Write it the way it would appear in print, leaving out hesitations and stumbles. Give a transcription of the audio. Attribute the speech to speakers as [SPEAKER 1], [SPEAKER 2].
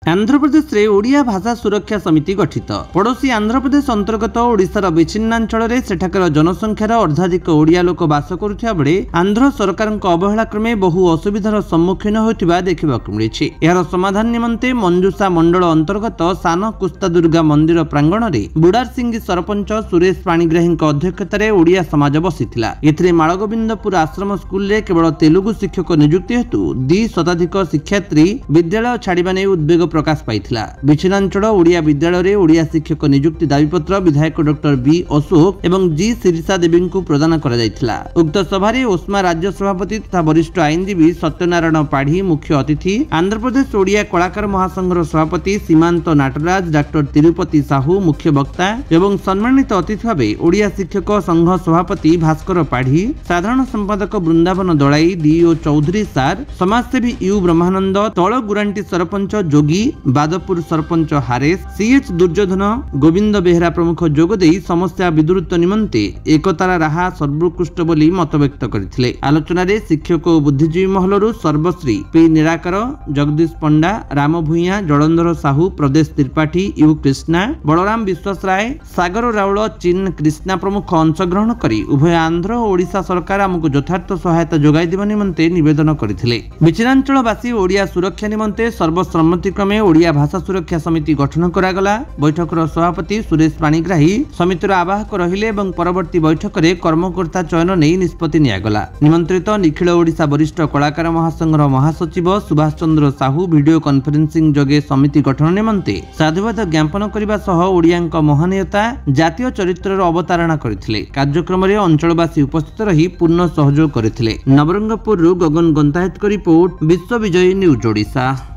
[SPEAKER 1] आंध्र प्रदेश रे ओडिया भाषा सुरक्षा समिति गठित। पड़ोशी आंध्र प्रदेश अंतर्गत ओडिशार विच्छिन्नांचल रे सेठाकर जनसंख्यार अर्धाधिक ओडिया लोक बास करुथिबा बेले आंध्र सरकारक अवहेला क्रमे बहु असुविधार सम्मुखीन होइतिबा देखिबाकु मिलिछि। एहार समाधान निमंते मंजूषा मंडल अंतर्गत सान कुस्ता दुर्गा मंदिर प्रांगण रे बुडारसिंगी सरपंच सुरेश पाणिग्राहीक अध्यक्षतार ओडिया समाज बसिथिला। एथिरे माळगोविंदपुर आश्रम स्कूल रे केवल तेलुगु शिक्षक नियुक्ति हेतु 2 शताधिक शिक्षार्थी विद्यालय छाड़िबा नै उद्वेग प्रकाश पाइथिला। विच्छिन्नांचल ओडिया विद्यालय रे ओडिया शिक्षक नियुक्ति दाबीपत्र विधायक डॉक्टर बी अशोक एवं जी शिरीषा देवी को प्रदान करा जायथिला। उक्त सभा रे ओस्मा राज्य सभापति तथा वरिष्ठ आईनजीवी सत्यनारायण पाढ़ी मुख्य अतिथि, आंध्र प्रदेश ओडिया कलाकार महासंघर सभापति सीमांत नाटराज, डॉक्टर तिरुपति साहू मुख्य वक्ता एवं सम्मानित अतिथि भावे ओडिया शिक्षक संघ सभापति भास्कर पाढ़ी, साधारण संपादक वृंदावन दलाई, डीओ चौधरी सार, समाजसेवी यू ब्रह्मानंद, तळ गुरांटी सरपंच जोगी, बादपुर सरपंच हारेस, सीएच दुर्योधन, गोविंद बेहरा प्रमुख जोगदे समस्या विदुरत्व निमंते एकतारा राहा सर्वोत्कृष्ट बोली मत व्यक्त करथिले। आलोचना रे शिक्षक और बुद्धिजीवी महलरू सर्वश्री पी निराकर, जगदीश पंडा, राम भूइया, जलंधर साहू, प्रदेश त्रिपाठी, यू कृष्णा, बलराम विश्वास राय, सागर राउल, चीन कृष्णा प्रमुख अंशग्रहण करी उभय आंध्र और ओडिशा सरकार आमको यथार्थ सहायता जोगाई देवा निमंते निवेदन करथिले। विच्छिन्नांचलवासी ओडिया सुरक्षा निमंते सर्वसम्मतिक्रमे ओडिया भाषा सुरक्षा समिति गठन करागला। बैठकर सभापति सुरेश पाणिग्राही समितिर आवाहक रहिले एवं परवर्ती बैठक रे कर्मकर्ता चयन नहीं निष्पत्ति नियागला। निमंत्रित निखिल ओडिशा वरिष्ठ कलाकार महासंघर महासचिव सुभाष चंद्र साहू वीडियो कॉन्फ्रेंसिंग जोगे समिति गठन निमंते साधुवाद ज्ञापन करने सह ओडियाक महानीयता जातीय चरित्रर अवतारणा करथिले। कार्यक्रम रे अंचलवासी उपस्थित रही पूर्ण सहयोग करथिले। नवरंगपुर गगन गंतायत रिपोर्ट, विश्व विजय न्यूज ओडिशा।